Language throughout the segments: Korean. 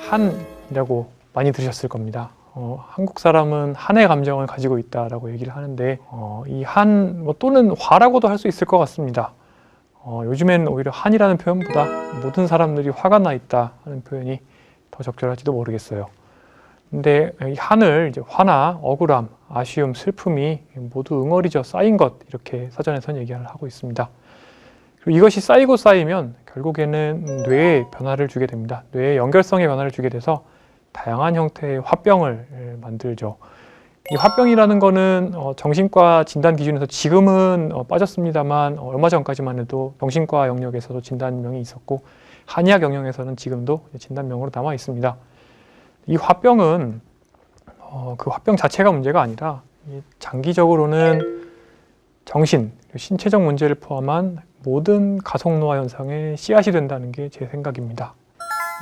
한이라고 많이 들으셨을 겁니다. 한국 사람은 한의 감정을 가지고 있다라고 얘기를 하는데 이 한 또는 화라고도 할 수 있을 것 같습니다. 요즘엔 오히려 한이라는 표현보다 모든 사람들이 화가 나 있다 하는 표현이 더 적절할지도 모르겠어요. 근데 이 한을 이제 화나 억울함, 아쉬움, 슬픔이 모두 응어리져 쌓인 것, 이렇게 사전에서는 얘기를 하고 있습니다. 그리고 이것이 쌓이고 쌓이면 결국에는 뇌에 변화를 주게 됩니다. 뇌의 연결성에 변화를 주게 돼서 다양한 형태의 화병을 만들죠. 이 화병이라는 거는 정신과 진단 기준에서 지금은 빠졌습니다만 얼마 전까지만 해도 정신과 영역에서도 진단명이 있었고 한의학 영역에서는 지금도 진단명으로 남아 있습니다. 이 화병은 그 화병 자체가 문제가 아니라 장기적으로는 정신, 신체적 문제를 포함한 모든 가속노화 현상의 씨앗이 된다는 게 제 생각입니다.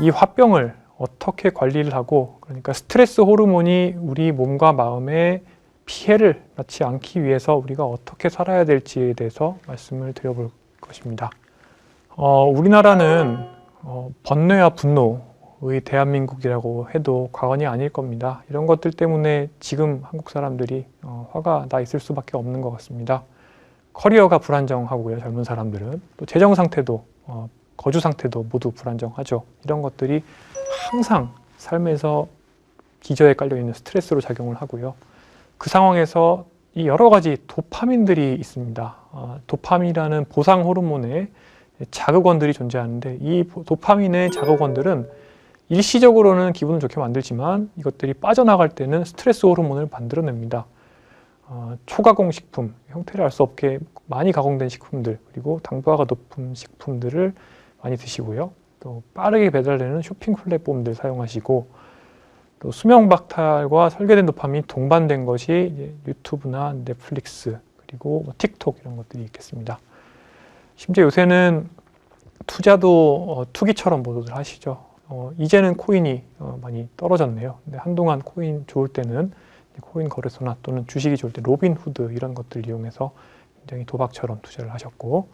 이 화병을 어떻게 관리를 하고, 그러니까 스트레스 호르몬이 우리 몸과 마음에 피해를 낳지 않기 위해서 우리가 어떻게 살아야 될지에 대해서 말씀을 드려볼 것입니다. 우리나라는 번뇌와 분노의 대한민국이라고 해도 과언이 아닐 겁니다. 이런 것들 때문에 지금 한국 사람들이 화가 나 있을 수밖에 없는 것 같습니다. 커리어가 불안정하고요, 젊은 사람들은. 또 재정 상태도, 거주 상태도 모두 불안정하죠. 이런 것들이 항상 삶에서 기저에 깔려있는 스트레스로 작용을 하고요. 그 상황에서 이 여러 가지 도파민들이 있습니다. 도파민이라는 보상 호르몬의 자극원들이 존재하는데 이 도파민의 자극원들은 일시적으로는 기분을 좋게 만들지만 이것들이 빠져나갈 때는 스트레스 호르몬을 만들어냅니다. 초가공 식품, 형태를 알 수 없게 많이 가공된 식품들, 그리고 당부하가 높은 식품들을 많이 드시고요. 또 빠르게 배달되는 쇼핑 플랫폼들 사용하시고, 또 수면 박탈과 설계된 도파민이 동반된 것이 이제 유튜브나 넷플릭스, 그리고 틱톡 이런 것들이 있겠습니다. 심지어 요새는 투자도 투기처럼 모두들 하시죠. 이제는 코인이 많이 떨어졌네요. 근데 한동안 코인 좋을 때는 코인 거래소나 또는 주식이 좋을 때 로빈후드 이런 것들을 이용해서 굉장히 도박처럼 투자를 하셨고,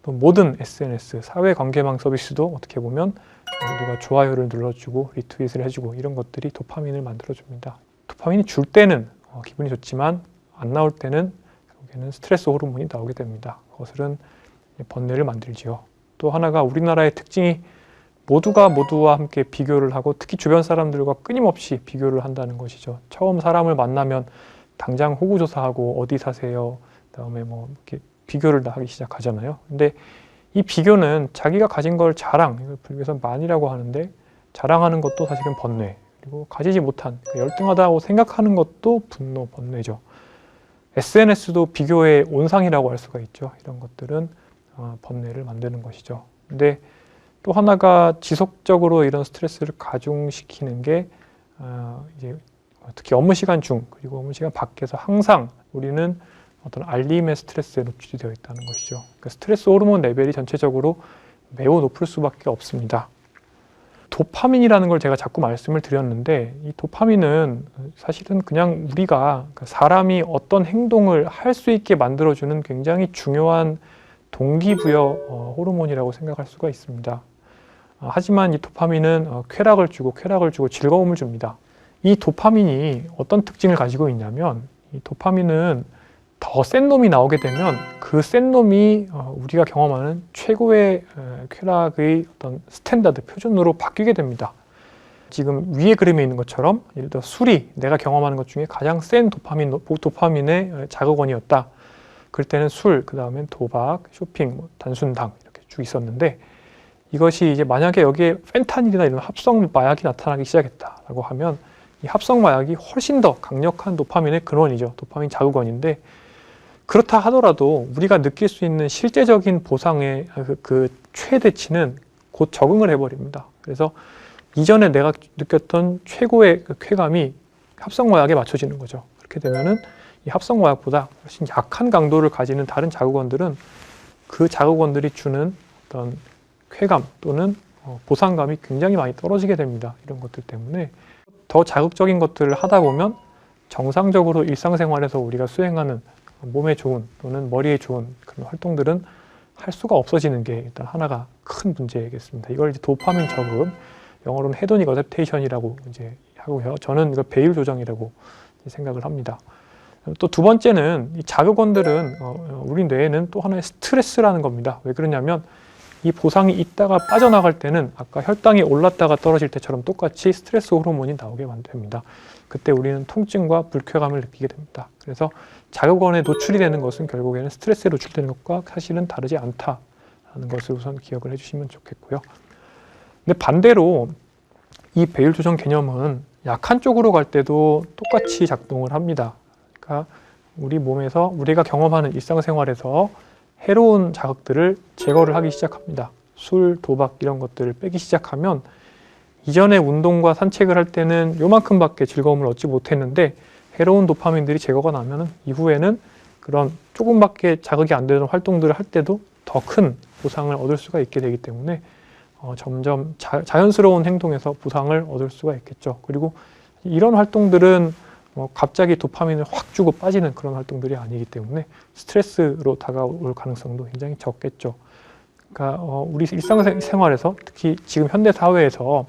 또 모든 SNS, 사회관계망 서비스도 어떻게 보면 누가 좋아요를 눌러주고 리트윗을 해주고 이런 것들이 도파민을 만들어줍니다. 도파민이 줄 때는 기분이 좋지만 안 나올 때는 결국에는 스트레스 호르몬이 나오게 됩니다. 그것은 번뇌를 만들지요. 또 하나가 우리나라의 특징이 모두가 모두와 함께 비교를 하고 특히 주변 사람들과 끊임없이 비교를 한다는 것이죠. 처음 사람을 만나면 당장 호구조사하고 어디 사세요? 그다음에 뭐 이렇게 비교를 하기 시작하잖아요. 근데 이 비교는 자기가 가진 걸 자랑, 이걸 불교에서 만이라고 하는데 자랑하는 것도 사실은 번뇌, 그리고 가지지 못한 열등하다고 생각하는 것도 분노, 번뇌죠. SNS도 비교의 온상이라고 할 수가 있죠. 이런 것들은 번뇌를 만드는 것이죠. 근데 또 하나가 지속적으로 이런 스트레스를 가중시키는 게 이제 특히 업무 시간 중, 그리고 업무 시간 밖에서 항상 우리는 어떤 알림의 스트레스에 노출이 되어 있다는 것이죠. 그러니까 스트레스 호르몬 레벨이 전체적으로 매우 높을 수밖에 없습니다. 도파민이라는 걸 제가 자꾸 말씀을 드렸는데 이 도파민은 사실은 그냥 우리가 사람이 어떤 행동을 할 수 있게 만들어주는 굉장히 중요한 동기부여 호르몬이라고 생각할 수가 있습니다. 하지만 이 도파민은 쾌락을 주고 즐거움을 줍니다. 이 도파민이 어떤 특징을 가지고 있냐면 이 도파민은 더 센 놈이 나오게 되면 그 센 놈이 우리가 경험하는 최고의 쾌락의 어떤 스탠다드, 표준으로 바뀌게 됩니다. 지금 위에 그림에 있는 것처럼 예를 들어 술이 내가 경험하는 것 중에 가장 센 도파민의 자극원이었다. 그럴 때는 술, 그 다음엔 도박, 쇼핑, 단순당 이렇게 쭉 있었는데 이것이 이제 만약에 여기에 펜타닐이나 이런 합성 마약이 나타나기 시작했다라고 하면 이 합성 마약이 훨씬 더 강력한 도파민의 근원이죠. 도파민 자극원인데 그렇다 하더라도 우리가 느낄 수 있는 실제적인 보상의 그 최대치는 곧 적응을 해버립니다. 그래서 이전에 내가 느꼈던 최고의 그 쾌감이 합성마약에 맞춰지는 거죠. 그렇게 되면은 이 합성마약보다 훨씬 약한 강도를 가지는 다른 자극원들은 그 자극원들이 주는 어떤 쾌감 또는 보상감이 굉장히 많이 떨어지게 됩니다. 이런 것들 때문에 더 자극적인 것들을 하다 보면 정상적으로 일상생활에서 우리가 수행하는 몸에 좋은 또는 머리에 좋은 그런 활동들은 할 수가 없어지는 게 일단 하나가 큰 문제겠습니다. 이걸 이제 도파민 저급, 영어로는 헤도닉 어댑테이션이라고 이제 하고요. 저는 이거 배율 조정이라고 생각을 합니다. 또 두 번째는 이 자극원들은 우리 뇌에는 또 하나의 스트레스라는 겁니다. 왜 그러냐면 이 보상이 있다가 빠져나갈 때는 아까 혈당이 올랐다가 떨어질 때처럼 똑같이 스트레스 호르몬이 나오게 됩니다. 그때 우리는 통증과 불쾌감을 느끼게 됩니다. 그래서 자극원에 노출이 되는 것은 결국에는 스트레스에 노출되는 것과 사실은 다르지 않다라는 것을 우선 기억을 해주시면 좋겠고요. 근데 반대로 이 배율 조정 개념은 약한 쪽으로 갈 때도 똑같이 작동을 합니다. 그러니까 우리 몸에서 우리가 경험하는 일상생활에서 해로운 자극들을 제거를 하기 시작합니다. 술, 도박 이런 것들을 빼기 시작하면 이전에 운동과 산책을 할 때는 요만큼밖에 즐거움을 얻지 못했는데 해로운 도파민들이 제거가 나면 이후에는 그런 조금밖에 자극이 안 되는 활동들을 할 때도 더 큰 보상을 얻을 수가 있게 되기 때문에 점점 자연스러운 행동에서 보상을 얻을 수가 있겠죠. 그리고 이런 활동들은 갑자기 도파민을 확 주고 빠지는 그런 활동들이 아니기 때문에 스트레스로 다가올 가능성도 굉장히 적겠죠. 그러니까 우리 일상생활에서 특히 지금 현대 사회에서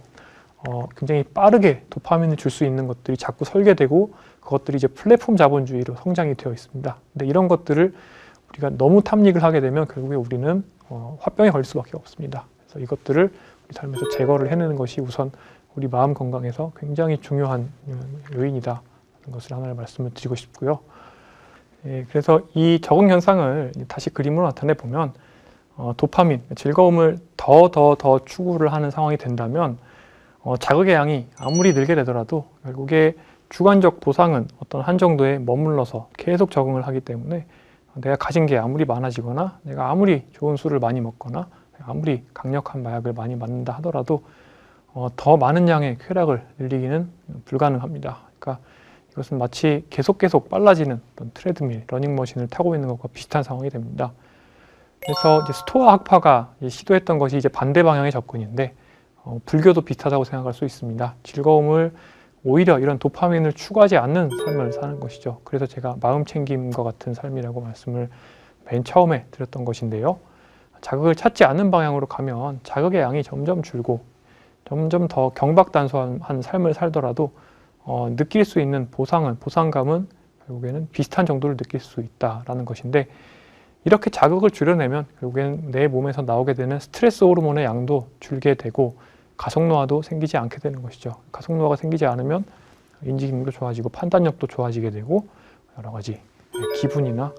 굉장히 빠르게 도파민을 줄 수 있는 것들이 자꾸 설계되고 그것들이 이제 플랫폼 자본주의로 성장이 되어 있습니다. 근데 이런 것들을 우리가 너무 탐닉을 하게 되면 결국에 우리는 화병에 걸릴 수밖에 없습니다. 그래서 이것들을 우리 삶에서 제거를 해내는 것이 우선 우리 마음 건강에서 굉장히 중요한 요인이다. 것을 하나를 말씀을 드리고 싶고요. 그래서 이 적응 현상을 다시 그림으로 나타내 보면 도파민, 즐거움을 더 추구를 하는 상황이 된다면 자극의 양이 아무리 늘게 되더라도 결국에 주관적 보상은 어떤 한 정도에 머물러서 계속 적응을 하기 때문에 내가 가진 게 아무리 많아지거나 내가 아무리 좋은 술을 많이 먹거나 아무리 강력한 마약을 많이 맞는다 하더라도 더 많은 양의 쾌락을 늘리기는 불가능합니다. 그러니까 이것은 마치 계속 빨라지는 어떤 트레드밀, 러닝머신을 타고 있는 것과 비슷한 상황이 됩니다. 그래서 이제 스토아 학파가 시도했던 것이 이제 반대 방향의 접근인데 불교도 비슷하다고 생각할 수 있습니다. 즐거움을 오히려 이런 도파민을 추구하지 않는 삶을 사는 것이죠. 그래서 제가 마음 챙김과 같은 삶이라고 말씀을 맨 처음에 드렸던 것인데요. 자극을 찾지 않는 방향으로 가면 자극의 양이 점점 줄고 점점 더 경박단소한 삶을 살더라도 느낄 수 있는 보상감은 결국에는 비슷한 정도를 느낄 수 있다라는 것인데 이렇게 자극을 줄여내면 결국에는 내 몸에서 나오게 되는 스트레스 호르몬의 양도 줄게 되고 가속노화도 생기지 않게 되는 것이죠. 가속노화가 생기지 않으면 인지기능도 좋아지고 판단력도 좋아지게 되고 여러 가지 기분이나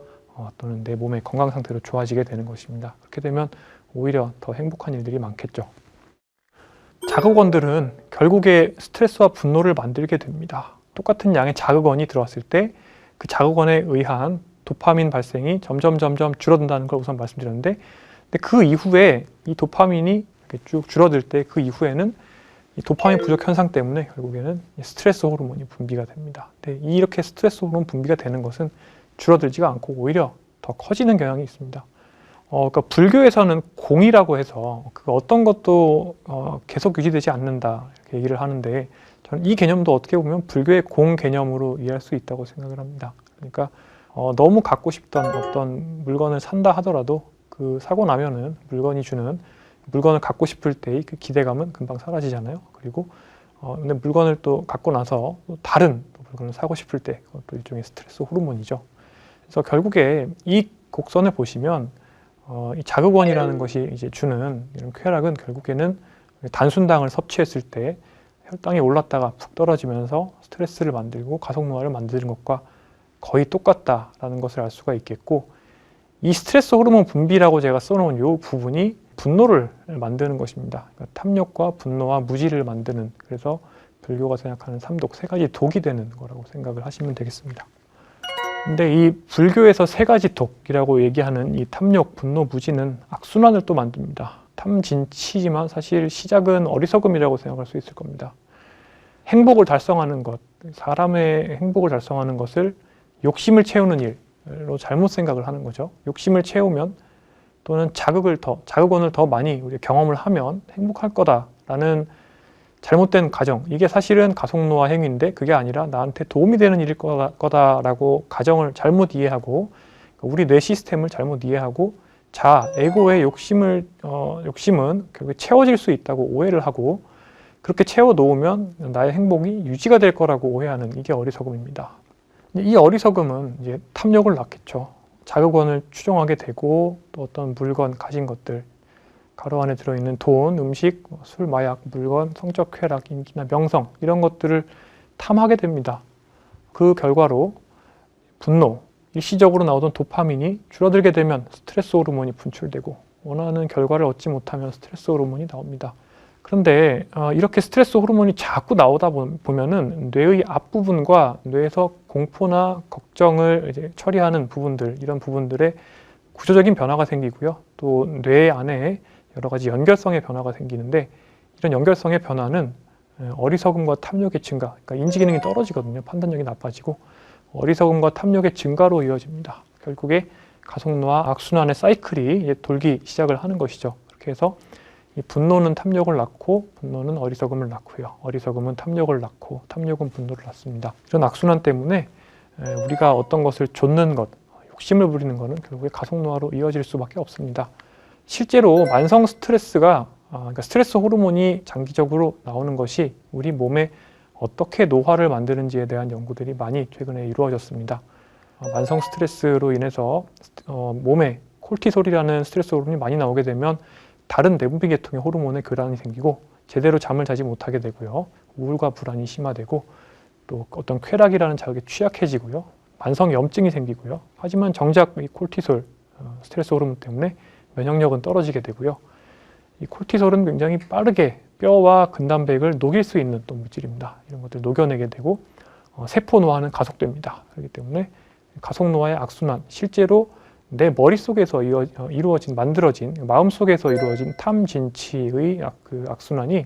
또는 내 몸의 건강 상태도 좋아지게 되는 것입니다. 그렇게 되면 오히려 더 행복한 일들이 많겠죠. 자극원들은 결국에 스트레스와 분노를 만들게 됩니다. 똑같은 양의 자극원이 들어왔을 때 그 자극원에 의한 도파민 발생이 점점 줄어든다는 걸 우선 말씀드렸는데 근데 그 이후에 이 도파민이 쭉 줄어들 때 그 이후에는 이 도파민 부족 현상 때문에 결국에는 스트레스 호르몬이 분비가 됩니다. 근데 이렇게 스트레스 호르몬 분비가 되는 것은 줄어들지가 않고 오히려 더 커지는 경향이 있습니다. 그러니까 불교에서는 공이라고 해서 그 어떤 것도 계속 유지되지 않는다 이렇게 얘기를 하는데 저는 이 개념도 어떻게 보면 불교의 공 개념으로 이해할 수 있다고 생각을 합니다. 그러니까 너무 갖고 싶던 어떤 물건을 산다 하더라도 그 사고 나면은 물건이 주는 물건을 갖고 싶을 때의 그 기대감은 금방 사라지잖아요. 그리고 근데 물건을 또 갖고 나서 또 다른 물건을 사고 싶을 때 그것도 일종의 스트레스 호르몬이죠. 그래서 결국에 이 곡선을 보시면 이 자극원이라는 것이 이제 주는 이런 쾌락은 결국에는 단순당을 섭취했을 때 혈당이 올랐다가 푹 떨어지면서 스트레스를 만들고 가속노화를 만드는 것과 거의 똑같다라는 것을 알 수가 있겠고 이 스트레스 호르몬 분비라고 제가 써놓은 이 부분이 분노를 만드는 것입니다. 그러니까 탐욕과 분노와 무지를 만드는 그래서 불교가 생각하는 삼독 세 가지 독이 되는 거라고 생각을 하시면 되겠습니다. 근데 이 불교에서 세 가지 독이라고 얘기하는 이 탐욕, 분노, 무지는 악순환을 또 만듭니다. 탐진치지만 사실 시작은 어리석음이라고 생각할 수 있을 겁니다. 행복을 달성하는 것, 사람의 행복을 달성하는 것을 욕심을 채우는 일로 잘못 생각을 하는 거죠. 욕심을 채우면 또는 자극원을 더 많이 우리가 경험을 하면 행복할 거다라는 잘못된 가정, 이게 사실은 가속노화 행위인데 그게 아니라 나한테 도움이 되는 일일 거다라고 가정을 잘못 이해하고 우리 뇌 시스템을 잘못 이해하고 에고의 욕심은 결국에 채워질 수 있다고 오해를 하고 그렇게 채워 놓으면 나의 행복이 유지가 될 거라고 오해하는 이게 어리석음입니다. 이 어리석음은 이제 탐욕을 낳겠죠. 자극원을 추종하게 되고 또 어떤 물건, 가진 것들, 가로 안에 들어있는 돈, 음식, 술, 마약, 물건, 성적 쾌락, 인기나 명성 이런 것들을 탐하게 됩니다. 그 결과로 분노, 일시적으로 나오던 도파민이 줄어들게 되면 스트레스 호르몬이 분출되고 원하는 결과를 얻지 못하면 스트레스 호르몬이 나옵니다. 그런데 이렇게 스트레스 호르몬이 자꾸 나오다 보면은 뇌의 앞부분과 뇌에서 공포나 걱정을 이제 처리하는 부분들, 이런 부분들의 구조적인 변화가 생기고요. 또 뇌 안에 여러 가지 연결성의 변화가 생기는데 이런 연결성의 변화는 어리석음과 탐욕의 증가, 그러니까 인지 기능이 떨어지거든요. 판단력이 나빠지고 어리석음과 탐욕의 증가로 이어집니다. 결국에 가속노화 악순환의 사이클이 돌기 시작을 하는 것이죠. 그렇게 해서 이 분노는 탐욕을 낳고 분노는 어리석음을 낳고요. 어리석음은 탐욕을 낳고 탐욕은 분노를 낳습니다. 이런 악순환 때문에 우리가 어떤 것을 좇는 것, 욕심을 부리는 것은 결국에 가속노화로 이어질 수밖에 없습니다. 실제로 만성 스트레스가 그러니까 스트레스 호르몬이 장기적으로 나오는 것이 우리 몸에 어떻게 노화를 만드는지에 대한 연구들이 많이 최근에 이루어졌습니다. 만성 스트레스로 인해서 몸에 콜티솔이라는 스트레스 호르몬이 많이 나오게 되면 다른 내분비 계통의 호르몬에 교란이 생기고 제대로 잠을 자지 못하게 되고요. 우울과 불안이 심화되고 또 어떤 쾌락이라는 자극에 취약해지고요. 만성 염증이 생기고요. 하지만 정작 이 콜티솔 스트레스 호르몬 때문에 면역력은 떨어지게 되고요. 이 콜티솔은 굉장히 빠르게 뼈와 근단백을 녹일 수 있는 또 물질입니다. 이런 것들을 녹여내게 되고 세포 노화는 가속됩니다. 그렇기 때문에 가속 노화의 악순환, 실제로 내 머릿속에서 만들어진 마음속에서 이루어진 탐진치의 그 악순환이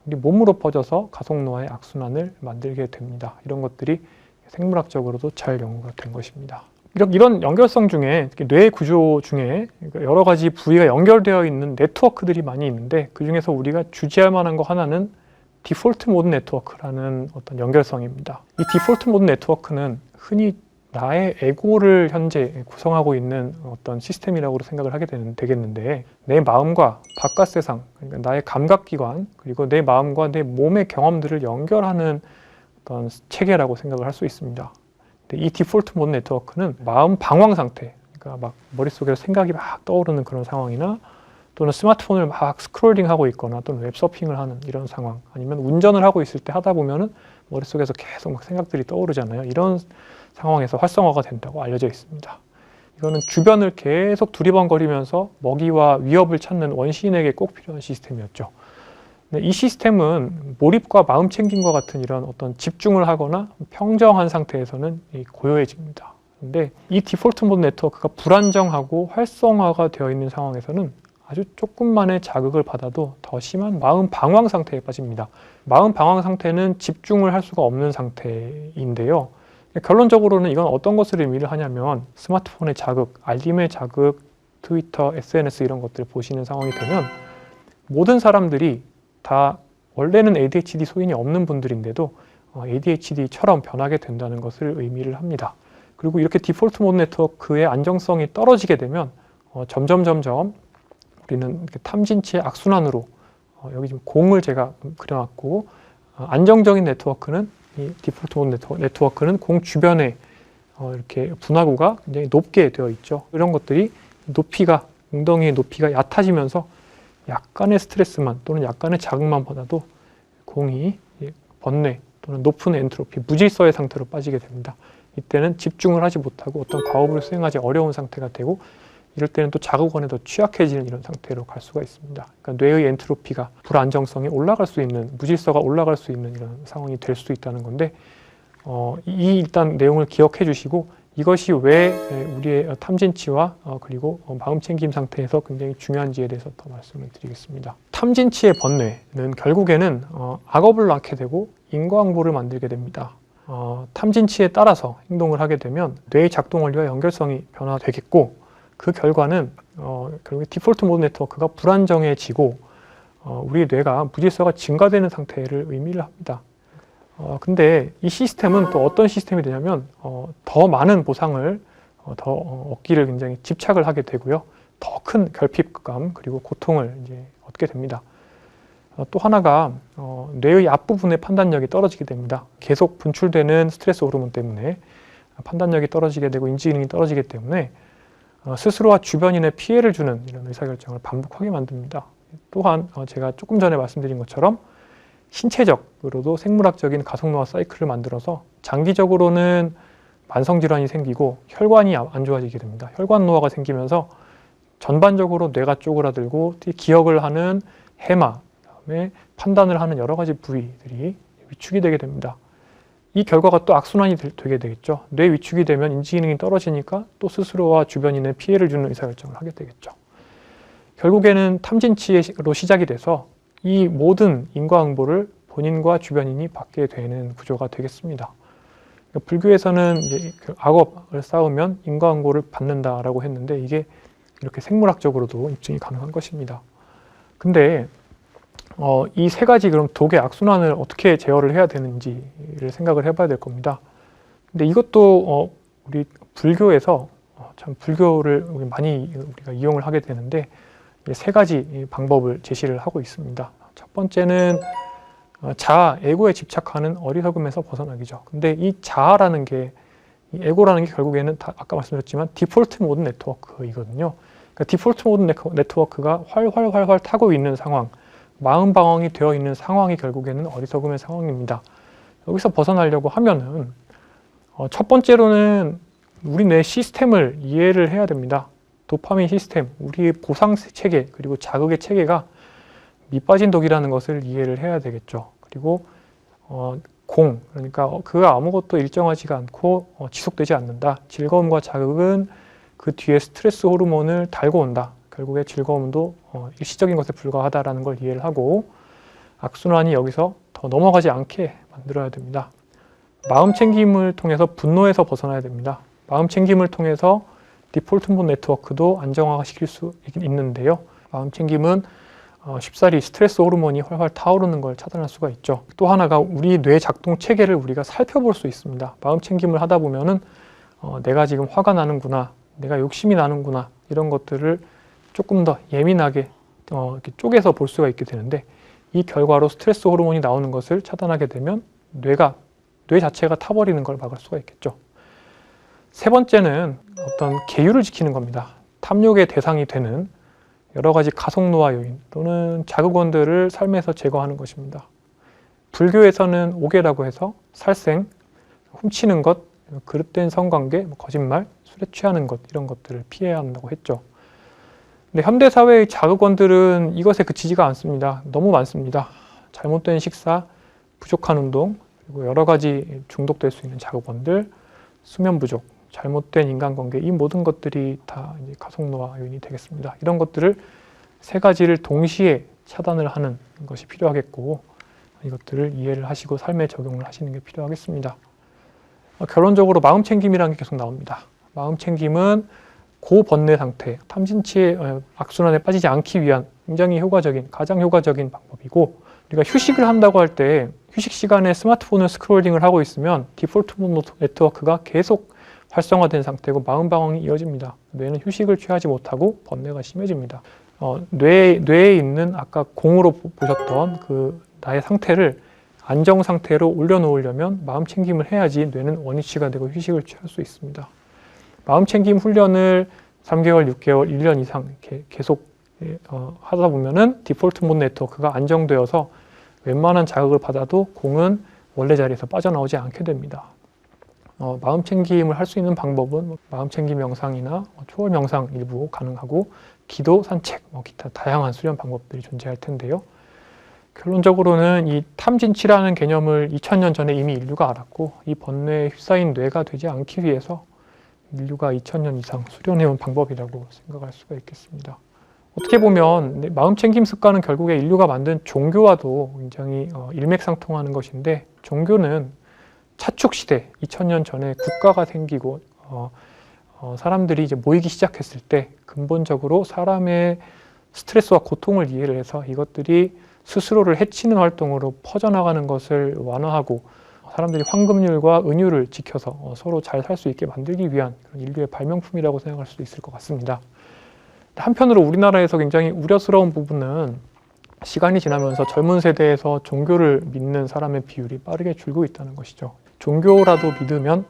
우리 몸으로 퍼져서 가속 노화의 악순환을 만들게 됩니다. 이런 것들이 생물학적으로도 잘 연구가 된 것입니다. 이런 연결성 중에 뇌 구조 중에 여러 가지 부위가 연결되어 있는 네트워크들이 많이 있는데 그 중에서 우리가 주지할 만한 거 하나는 디폴트 모드 네트워크라는 어떤 연결성입니다. 이 디폴트 모드 네트워크는 흔히 나의 에고를 현재 구성하고 있는 어떤 시스템이라고 생각을 하게 되겠는데 내 마음과 바깥 세상, 그러니까 나의 감각기관 그리고 내 마음과 내 몸의 경험들을 연결하는 어떤 체계라고 생각을 할 수 있습니다. 이 디폴트 모드 네트워크는 마음 방황 상태, 그러니까 막 머릿속에서 생각이 막 떠오르는 그런 상황이나 또는 스마트폰을 막 스크롤링하고 있거나 또는 웹서핑을 하는 이런 상황, 아니면 운전을 하고 있을 때 하다 보면은 머릿속에서 계속 막 생각들이 떠오르잖아요. 이런 상황에서 활성화가 된다고 알려져 있습니다. 이거는 주변을 계속 두리번거리면서 먹이와 위협을 찾는 원시인에게 꼭 필요한 시스템이었죠. 이 시스템은 몰입과 마음 챙김과 같은 이런 어떤 집중을 하거나 평정한 상태에서는 고요해집니다. 그런데 이 디폴트 모드 네트워크가 불안정하고 활성화가 되어 있는 상황에서는 아주 조금만의 자극을 받아도 더 심한 마음 방황 상태에 빠집니다. 마음 방황 상태는 집중을 할 수가 없는 상태인데요. 결론적으로는 이건 어떤 것을 의미를 하냐면 스마트폰의 자극, 알림의 자극, 트위터, SNS 이런 것들을 보시는 상황이 되면 모든 사람들이 다 원래는 ADHD 소인이 없는 분들인데도 ADHD처럼 변하게 된다는 것을 의미를 합니다. 그리고 이렇게 디폴트 모드 네트워크의 안정성이 떨어지게 되면 점점 우리는 이렇게 탐진치의 악순환으로 여기 지금 공을 제가 그려놨고 안정적인 네트워크는 이 디폴트 모드 네트워크는 공 주변에 이렇게 분화구가 굉장히 높게 되어 있죠. 이런 것들이 엉덩이의 높이가 얕아지면서 약간의 스트레스만 또는 약간의 자극만 받아도 공이 번뇌 또는 높은 엔트로피, 무질서의 상태로 빠지게 됩니다. 이때는 집중을 하지 못하고 어떤 과업을 수행하지 어려운 상태가 되고 이럴 때는 또 자극원에 더 취약해지는 이런 상태로 갈 수가 있습니다. 그러니까 뇌의 엔트로피가 불안정성이 올라갈 수 있는, 무질서가 올라갈 수 있는 이런 상황이 될 수 있다는 건데 이 일단 내용을 기억해 주시고 이것이 왜 우리의 탐진치와 그리고 마음 챙김 상태에서 굉장히 중요한지에 대해서 더 말씀을 드리겠습니다. 탐진치의 번뇌는 결국에는 악업을 낳게 되고 인과응보를 만들게 됩니다. 탐진치에 따라서 행동을 하게 되면 뇌의 작동 원리와 연결성이 변화되겠고 그 결과는 결국에 디폴트 모드 네트워크가 불안정해지고 우리 뇌가 무질서가 증가되는 상태를 의미를 합니다. 근데 이 시스템은 또 어떤 시스템이 되냐면 더 많은 보상을 더 얻기를 굉장히 집착을 하게 되고요. 더 큰 결핍감 그리고 고통을 이제 얻게 됩니다. 또 하나가 뇌의 앞부분의 판단력이 떨어지게 됩니다. 계속 분출되는 스트레스 호르몬 때문에 판단력이 떨어지게 되고 인지기능이 떨어지기 때문에 스스로와 주변인의 피해를 주는 이런 의사결정을 반복하게 만듭니다. 또한 제가 조금 전에 말씀드린 것처럼 신체적으로도 생물학적인 가속노화 사이클을 만들어서 장기적으로는 만성질환이 생기고 혈관이 안 좋아지게 됩니다. 혈관 노화가 생기면서 전반적으로 뇌가 쪼그라들고 기억을 하는 해마, 그다음에 판단을 하는 여러 가지 부위들이 위축이 되게 됩니다. 이 결과가 또 악순환이 되게 되겠죠. 뇌 위축이 되면 인지기능이 떨어지니까 또 스스로와 주변인의 피해를 주는 의사결정을 하게 되겠죠. 결국에는 탐진치로 시작이 돼서 이 모든 인과응보를 본인과 주변인이 받게 되는 구조가 되겠습니다. 불교에서는 이제 악업을 쌓으면 인과응보를 받는다라고 했는데 이게 이렇게 생물학적으로도 입증이 가능한 것입니다. 근데 이 세 가지 그럼 독의 악순환을 어떻게 제어를 해야 되는지를 생각을 해봐야 될 겁니다. 근데 이것도 우리 불교에서 참 불교를 많이 우리가 이용을 하게 되는데 세 가지 방법을 제시를 하고 있습니다. 첫 번째는 자아, 에고에 집착하는 어리석음에서 벗어나기죠. 근데 이 자아라는 게, 이 에고라는 게 결국에는 아까 말씀드렸지만 디폴트 모드 네트워크이거든요. 그러니까 디폴트 모드 네트워크가 활활 타고 있는 상황, 마음 방황이 되어 있는 상황이 결국에는 어리석음의 상황입니다. 여기서 벗어나려고 하면은 첫 번째로는 우리 뇌 시스템을 이해를 해야 됩니다. 도파민 시스템, 우리의 보상 체계, 그리고 자극의 체계가 밑빠진 독이라는 것을 이해를 해야 되겠죠. 그리고 그러니까 그가 아무것도 일정하지가 않고 지속되지 않는다. 즐거움과 자극은 그 뒤에 스트레스 호르몬을 달고 온다. 결국에 즐거움도 일시적인 것에 불과하다라는 걸 이해를 하고 악순환이 여기서 더 넘어가지 않게 만들어야 됩니다. 마음 챙김을 통해서 분노에서 벗어나야 됩니다. 마음 챙김을 통해서 디폴트 모드 네트워크도 안정화가 시킬 수 있는데요. 마음 챙김은 쉽사리 스트레스 호르몬이 활활 타오르는 걸 차단할 수가 있죠. 또 하나가 우리 뇌 작동 체계를 우리가 살펴볼 수 있습니다. 마음 챙김을 하다 보면은 내가 지금 화가 나는구나, 내가 욕심이 나는구나, 이런 것들을 조금 더 예민하게 이렇게 쪼개서 볼 수가 있게 되는데 이 결과로 스트레스 호르몬이 나오는 것을 차단하게 되면 뇌 자체가 타버리는 걸 막을 수가 있겠죠. 세 번째는 어떤 계율을 지키는 겁니다. 탐욕의 대상이 되는 여러 가지 가속노화 요인 또는 자극원들을 삶에서 제거하는 것입니다. 불교에서는 오계라고 해서 살생, 훔치는 것, 그릇된 성관계, 거짓말, 술에 취하는 것, 이런 것들을 피해야 한다고 했죠. 근데 현대사회의 자극원들은 이것에 그치지가 않습니다. 너무 많습니다. 잘못된 식사, 부족한 운동, 그리고 여러 가지 중독될 수 있는 자극원들, 수면 부족, 잘못된 인간관계, 이 모든 것들이 다 이제 가속노화 요인이 되겠습니다. 이런 것들을 세 가지를 동시에 차단을 하는 것이 필요하겠고 이것들을 이해를 하시고 삶에 적용을 하시는 게 필요하겠습니다. 결론적으로 마음 챙김이라는 게 계속 나옵니다. 마음 챙김은 고번뇌 상태, 탐진치의 악순환에 빠지지 않기 위한 굉장히 가장 효과적인 방법이고 우리가 휴식을 한다고 할 때 휴식 시간에 스마트폰을 스크롤링을 하고 있으면 디폴트 모드 네트워크가 계속 활성화된 상태고 마음 방황이 이어집니다. 뇌는 휴식을 취하지 못하고 번뇌가 심해집니다. 뇌에 있는 아까 공으로 보셨던 그 나의 상태를 안정 상태로 올려놓으려면 마음 챙김을 해야지 뇌는 원위치가 되고 휴식을 취할 수 있습니다. 마음 챙김 훈련을 3개월, 6개월, 1년 이상 이렇게 계속 하다 보면은 디폴트 모드 네트워크가 안정되어서 웬만한 자극을 받아도 공은 원래 자리에서 빠져나오지 않게 됩니다. 마음 챙김을 할 수 있는 방법은 마음 챙김 명상이나 초월 명상 일부 가능하고 기도, 산책, 기타 다양한 수련 방법들이 존재할 텐데요. 결론적으로는 이 탐진치라는 개념을 2000년 전에 이미 인류가 알았고 이 번뇌에 휩싸인 뇌가 되지 않기 위해서 인류가 2000년 이상 수련해온 방법이라고 생각할 수가 있겠습니다. 어떻게 보면 마음 챙김 습관은 결국에 인류가 만든 종교와도 굉장히 일맥상통하는 것인데 종교는 차축시대, 2000년 전에 국가가 생기고 사람들이 이제 모이기 시작했을 때 근본적으로 사람의 스트레스와 고통을 이해를 해서 이것들이 스스로를 해치는 활동으로 퍼져나가는 것을 완화하고 사람들이 황금률과 은율을 지켜서 서로 잘 살 수 있게 만들기 위한 그런 인류의 발명품이라고 생각할 수 있을 것 같습니다. 한편으로 우리나라에서 굉장히 우려스러운 부분은 시간이 지나면서 젊은 세대에서 종교를 믿는 사람의 비율이 빠르게 줄고 있다는 것이죠. 종교라도 믿으면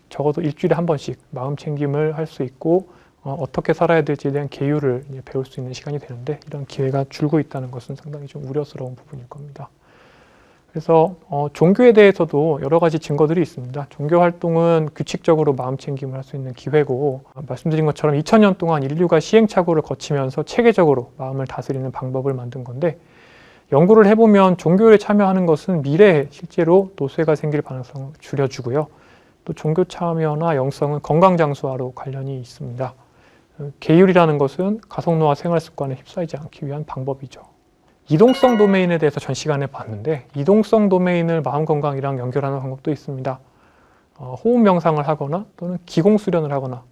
적어도 일주일에 한 번씩 마음 챙김을 할 수 있고 어떻게 살아야 될지에 대한 계율을 배울 수 있는 시간이 되는데 이런 기회가 줄고 있다는 것은 상당히 좀 우려스러운 부분일 겁니다. 그래서 종교에 대해서도 여러 가지 증거들이 있습니다. 종교 활동은 규칙적으로 마음 챙김을 할 수 있는 기회고 말씀드린 것처럼 2000년 동안 인류가 시행착오를 거치면서 체계적으로 마음을 다스리는 방법을 만든 건데 연구를 해보면 종교에 참여하는 것은 미래에 실제로 노쇠가 생길 가능성을 줄여주고요. 또 종교 참여나 영성은 건강 장수화로 관련이 있습니다. 계율이라는 것은 가속노화 생활 습관에 휩싸이지 않기 위한 방법이죠. 이동성 도메인에 대해서 전 시간에 봤는데 이동성 도메인을 마음 건강이랑 연결하는 방법도 있습니다. 호흡 명상을 하거나 또는 기공 수련을 하거나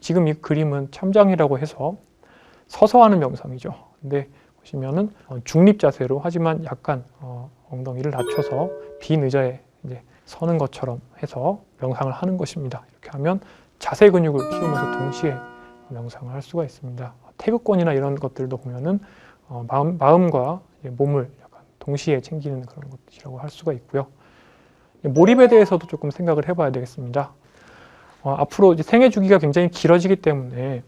지금 이 그림은 참장이라고 해서 서서 하는 명상이죠. 근데 보시면은 중립 자세로 하지만 약간 엉덩이를 낮춰서 빈 의자에 이제 서는 것처럼 해서 명상을 하는 것입니다. 이렇게 하면 자세 근육을 키우면서 동시에 명상을 할 수가 있습니다. 태극권이나 이런 것들도 보면은 마음과 몸을 약간 동시에 챙기는 그런 것이라고 할 수가 있고요. 몰입에 대해서도 조금 생각을 해봐야 되겠습니다. 앞으로 이제 생애 주기가 굉장히 길어지기 때문에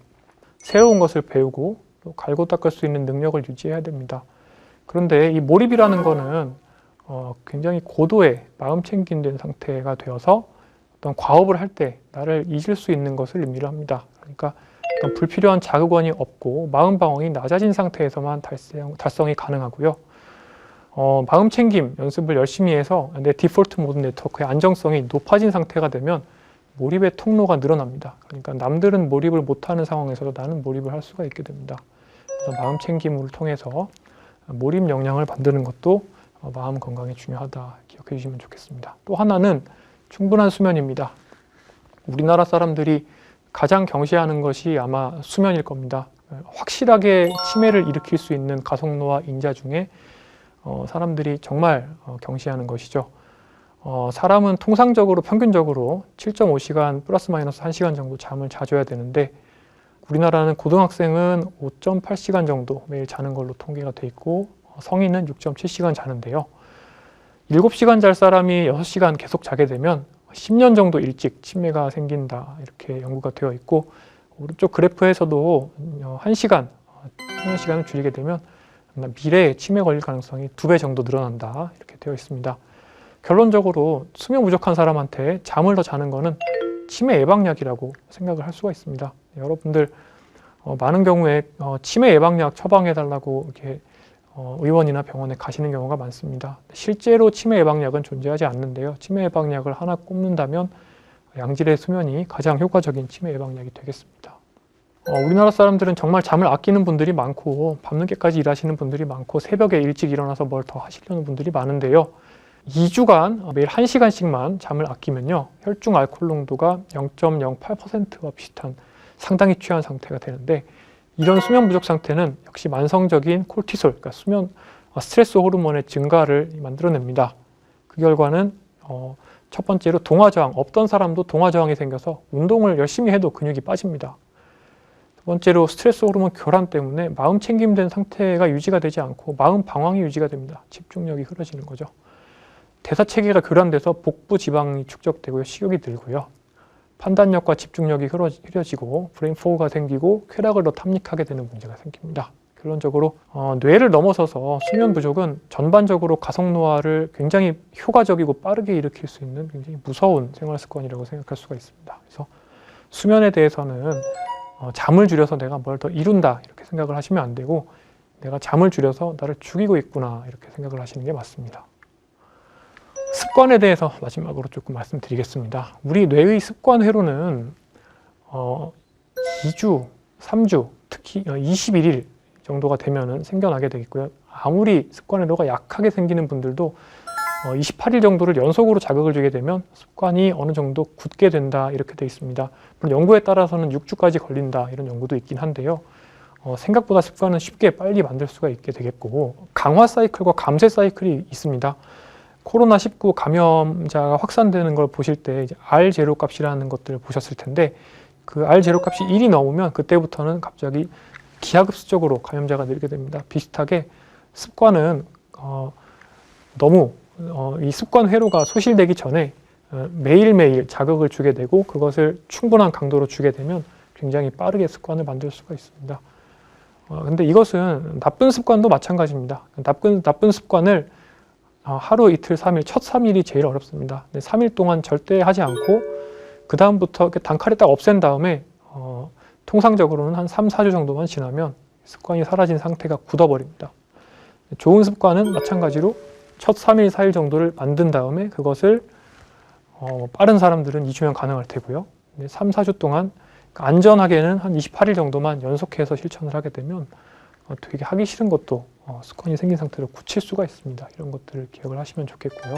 새로운 것을 배우고 또 갈고 닦을 수 있는 능력을 유지해야 됩니다. 그런데 이 몰입이라는 거는 굉장히 고도의 마음 챙김된 상태가 되어서 어떤 과업을 할 때 나를 잊을 수 있는 것을 의미를 합니다. 그러니까 어떤 불필요한 자극원이 없고 마음 방어이 낮아진 상태에서만 달성이 가능하고요. 마음 챙김 연습을 열심히 해서 내 디폴트 모드 네트워크의 안정성이 높아진 상태가 되면 몰입의 통로가 늘어납니다. 그러니까 남들은 몰입을 못하는 상황에서도 나는 몰입을 할 수가 있게 됩니다. 그래서 마음 챙김을 통해서 몰입 역량을 만드는 것도 마음 건강에 중요하다 기억해 주시면 좋겠습니다. 또 하나는 충분한 수면입니다. 우리나라 사람들이 가장 경시하는 것이 아마 수면일 겁니다. 확실하게 치매를 일으킬 수 있는 가속노화 인자 중에 사람들이 정말 경시하는 것이죠. 사람은 통상적으로 평균적으로 7.5시간 플러스 마이너스 1시간 정도 잠을 자줘야 되는데 우리나라는 고등학생은 5.8시간 정도 매일 자는 걸로 통계가 돼 있고 성인은 6.7시간 자는데요. 7시간 잘 사람이 6시간 계속 자게 되면 10년 정도 일찍 치매가 생긴다 이렇게 연구가 되어 있고 오른쪽 그래프에서도 1시간, 수면 시간을 줄이게 되면 미래에 치매 걸릴 가능성이 2배 정도 늘어난다 이렇게 되어 있습니다. 결론적으로 수면 부족한 사람한테 잠을 더 자는 것은 치매 예방약이라고 생각을 할 수가 있습니다. 여러분들 많은 경우에 치매 예방약 처방해달라고 이렇게 의원이나 병원에 가시는 경우가 많습니다. 실제로 치매 예방약은 존재하지 않는데요. 치매 예방약을 하나 꼽는다면 양질의 수면이 가장 효과적인 치매 예방약이 되겠습니다. 우리나라 사람들은 정말 잠을 아끼는 분들이 많고 밤늦게까지 일하시는 분들이 많고 새벽에 일찍 일어나서 뭘 더 하시려는 분들이 많은데요. 2주간 매일 1시간씩만 잠을 아끼면요. 혈중 알코올 농도가 0.08%와 비슷한 상당히 취한 상태가 되는데 이런 수면 부족 상태는 역시 만성적인 콜티솔, 그러니까 스트레스 호르몬의 증가를 만들어냅니다. 그 결과는 첫 번째로 동화저항, 없던 사람도 동화저항이 생겨서 운동을 열심히 해도 근육이 빠집니다. 두 번째로 스트레스 호르몬 교란 때문에 마음 챙김된 상태가 유지가 되지 않고 마음 방황이 유지가 됩니다. 집중력이 흐려지는 거죠. 대사체계가 교란돼서 복부 지방이 축적되고요. 식욕이 늘고요. 판단력과 집중력이 흐려지고 브레인 포그가 생기고 쾌락을 더 탐닉하게 되는 문제가 생깁니다. 결론적으로 뇌를 넘어서서 수면 부족은 전반적으로 가속노화를 굉장히 효과적이고 빠르게 일으킬 수 있는 굉장히 무서운 생활 습관이라고 생각할 수가 있습니다. 그래서 수면에 대해서는 잠을 줄여서 내가 뭘 더 이룬다 이렇게 생각을 하시면 안 되고 내가 잠을 줄여서 나를 죽이고 있구나 이렇게 생각을 하시는 게 맞습니다. 습관에 대해서 마지막으로 조금 말씀드리겠습니다. 우리 뇌의 습관 회로는 2주, 3주, 특히 21일 정도가 되면 생겨나게 되겠고요. 아무리 습관 회로가 약하게 생기는 분들도 28일 정도를 연속으로 자극을 주게 되면 습관이 어느 정도 굳게 된다 이렇게 되어 있습니다. 물론 연구에 따라서는 6주까지 걸린다 이런 연구도 있긴 한데요. 생각보다 습관은 쉽게 빨리 만들 수가 있게 되겠고 강화 사이클과 감쇄 사이클이 있습니다. 코로나19 감염자가 확산되는 걸 보실 때 이제 R 제로 값이라는 것들을 보셨을 텐데 그 R 제로 값이 1이 넘으면 그때부터는 갑자기 기하급수적으로 감염자가 늘게 됩니다. 비슷하게 습관은 너무 이 습관 회로가 소실되기 전에 매일매일 자극을 주게 되고 그것을 충분한 강도로 주게 되면 굉장히 빠르게 습관을 만들 수가 있습니다. 근데 이것은 나쁜 습관도 마찬가지입니다. 나쁜 습관을 하루, 이틀, 3일, 첫 3일이 제일 어렵습니다. 3일 동안 절대 하지 않고 그 다음부터 단칼에 딱 없앤 다음에 통상적으로는 한 3, 4주 정도만 지나면 습관이 사라진 상태가 굳어버립니다. 좋은 습관은 마찬가지로 첫 3일, 4일 정도를 만든 다음에 그것을 빠른 사람들은 2주면 가능할 테고요. 3, 4주 동안 안전하게는 한 28일 정도만 연속해서 실천을 하게 되면 되게 하기 싫은 것도 습관이 생긴 상태로 굳힐 수가 있습니다. 이런 것들을 기억을 하시면 좋겠고요.